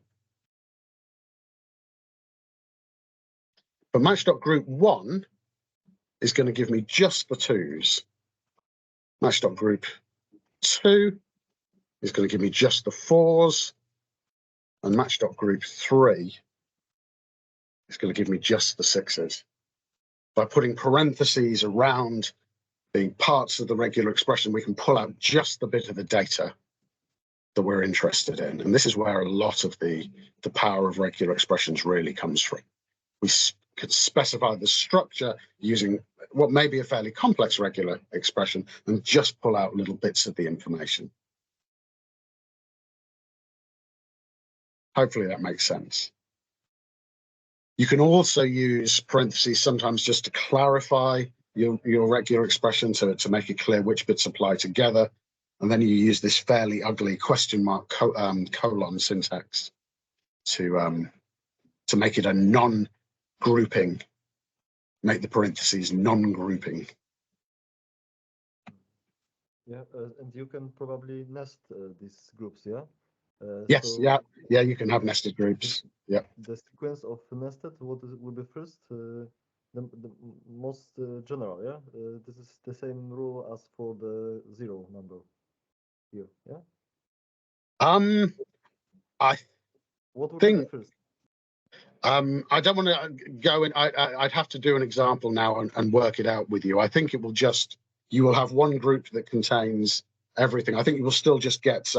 But match.group 1 is going to give me just the 2s. Match.group 2 is going to give me just the 4s. And match.group 3 is going to give me just the 6s. By putting parentheses around the parts of the regular expression, we can pull out just the bit of the data that we're interested in. And this is where a lot of the power of regular expressions really comes from. We could specify the structure using what may be a fairly complex regular expression and just pull out little bits of the information. Hopefully that makes sense. You can also use parentheses sometimes just to clarify your regular expression to make it clear which bits apply together. And then you use this fairly ugly question mark colon syntax to make it a non-grouping, make the parentheses non-grouping. Yeah, and you can probably nest these groups, yeah? Yes, so yeah, you can have nested groups. Yeah. The sequence of nested, will be first? The most general, yeah? This is the same rule as for the 0 number here, yeah? I what would think be the first? I don't want to go in. I'd have to do an example now and work it out with you. I think it will just, you will have one group that contains everything. I think you will still just get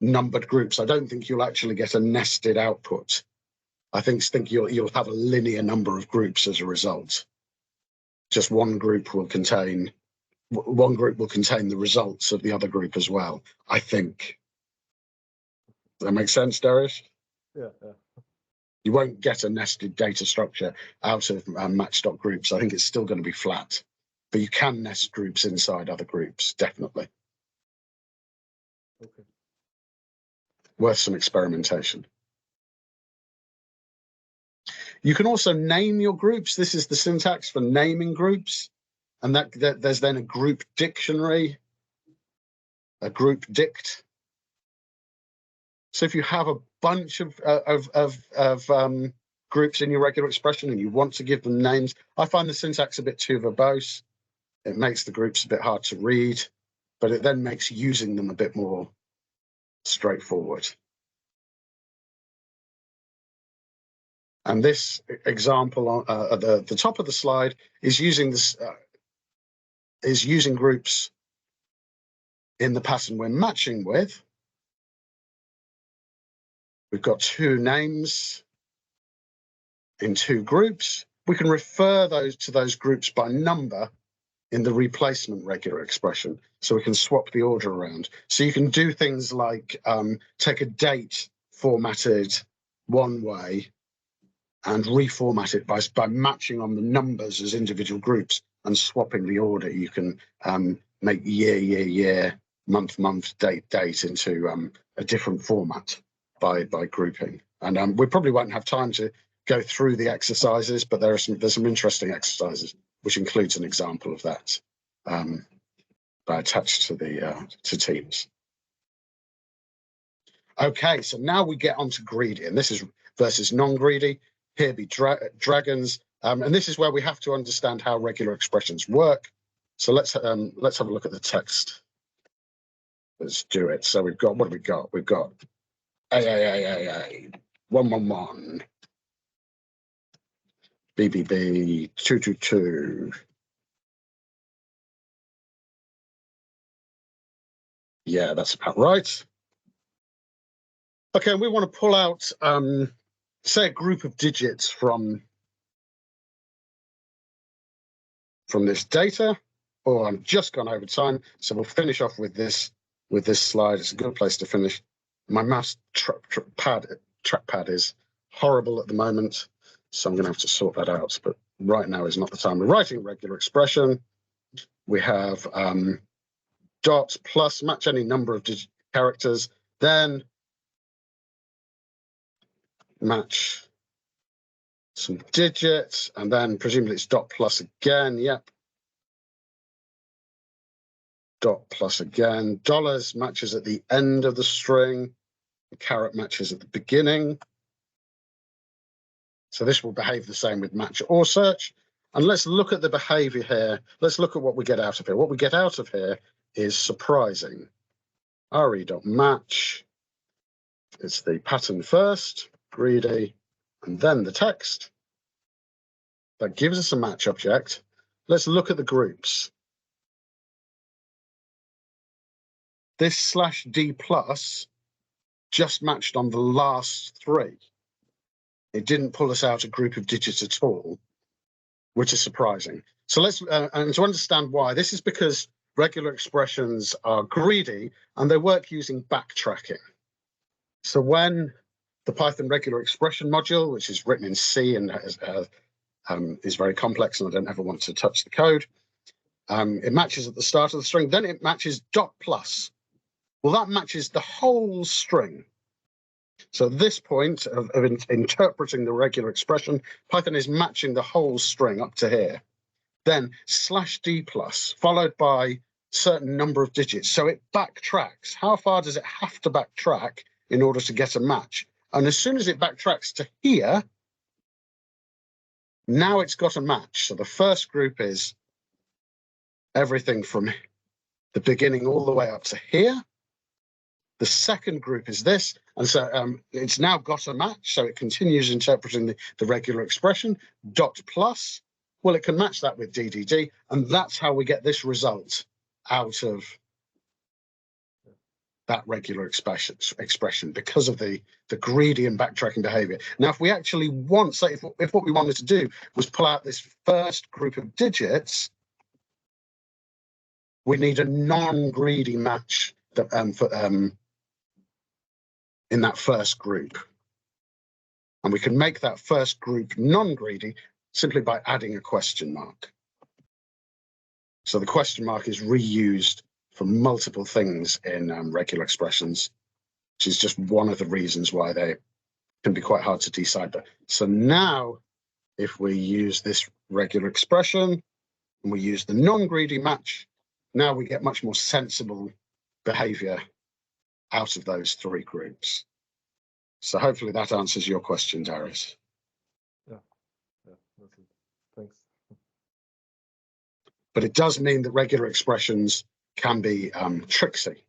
numbered groups. I don't think you'll actually get a nested output. I think you'll have a linear number of groups as a result. Just one group will contain the results of the other group as well, I think. Does that make sense, Darius? Yeah. You won't get a nested data structure out of match.groups. I think it's still going to be flat, but you can nest groups inside other groups, definitely. Okay. Worth some experimentation. You can also name your groups. This is the syntax for naming groups. And that there's then a group dictionary, a group dict. So if you have a bunch of groups in your regular expression and you want to give them names, I find the syntax a bit too verbose. It makes the groups a bit hard to read, but it then makes using them a bit more straightforward. And this example at the top of the slide is using this using groups in the pattern we're matching with. We've got 2 names in 2 groups. We can refer to those groups by number in the replacement regular expression. So we can swap the order around. So you can do things like take a date formatted one way and reformat it by matching on the numbers as individual groups and swapping the order. You can make year, month, date into a different format by grouping. And we probably won't have time to go through the exercises, but there's some interesting exercises, which includes an example of that attached to the to Teams. Okay, so now we get onto greedy, and this is versus non-greedy. Here be dragons, and this is where we have to understand how regular expressions work. So let's have a look at the text. Let's do it. So we've got, what have we got? We've got A 111, BBB 222. Yeah, that's about right. Okay, we want to pull out, say, a group of digits from this data. Oh, I'm just gone over time, so we'll finish off with this slide. It's a good place to finish. My mouse trackpad is horrible at the moment, so I'm going to have to sort that out. But right now is not the time. We're writing regular expression. We have dot plus match any number of characters, then match some digits, and then presumably it's dot plus again. Yep. Dot plus again. Dollars matches at the end of the string. The caret matches at the beginning. So this will behave the same with match or search. And let's look at the behavior here. Let's look at what we get out of here. What we get out of here is surprising. re.match. It's the pattern first, greedy, and then the text. That gives us a match object. Let's look at the groups. This /d plus just matched on the last three. It didn't pull us out a group of digits at all, which is surprising. So let's, and to understand why, this is because regular expressions are greedy and they work using backtracking. So when the Python regular expression module, which is written in C and is very complex, and I don't ever want to touch the code, it matches at the start of the string, then it matches dot plus. Well, that matches the whole string. So at this point of interpreting the regular expression, Python is matching the whole string up to here. Then /d plus, followed by certain number of digits. So it backtracks. How far does it have to backtrack in order to get a match? And as soon as it backtracks to here, now it's got a match. So the first group is everything from the beginning all the way up to here. The second group is this, and so it's now got a match, so it continues interpreting the regular expression. Dot plus, well, it can match that with DDD, and that's how we get this result out of that regular expression because of the greedy and backtracking behavior. Now, if we actually want, say, if what we wanted to do was pull out this first group of digits, we need a non-greedy match that, in that first group. And we can make that first group non-greedy simply by adding a question mark. So the question mark is reused for multiple things in regular expressions, which is just one of the reasons why they can be quite hard to decipher. So now, if we use this regular expression and we use the non-greedy match, now we get much more sensible behavior out of those three groups. So hopefully that answers your question, Darius. Yeah, that's it. Thanks. But it does mean that regular expressions can be tricksy,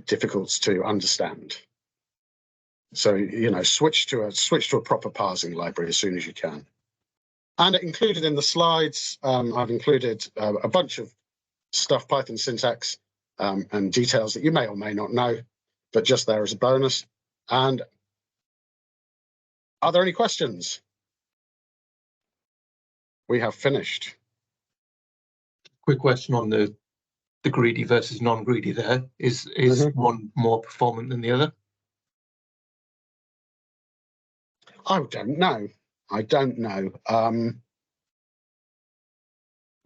difficult to understand. So, you know, switch to a proper parsing library as soon as you can. And included in the slides, I've included a bunch of stuff, Python syntax, and details that you may or may not know, but just there as a bonus. And are there any questions? We have finished. Quick question on the greedy versus non-greedy there. Is one more performant than the other? I don't know. I don't know.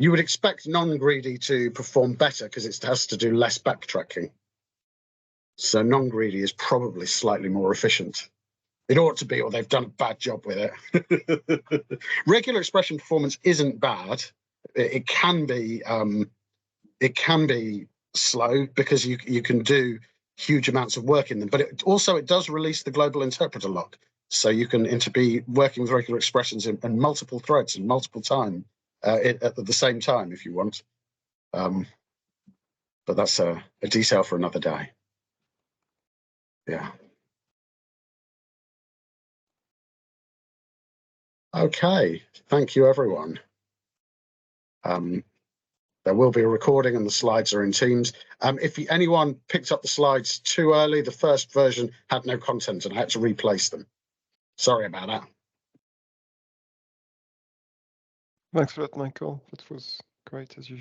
You would expect non-greedy to perform better because it has to do less backtracking. So non-greedy is probably slightly more efficient. It ought to be, or they've done a bad job with it. Regular expression performance isn't bad. It can be slow because you can do huge amounts of work in them. But it does release the global interpreter lock, so you can be working with regular expressions in multiple threads and multiple time at the same time if you want. But that's a detail for another day. Yeah. Okay, thank you, everyone. There will be a recording and the slides are in Teams. If anyone picked up the slides too early, the first version had no content and I had to replace them. Sorry about that. Thanks for that, Michael. That was great as usual.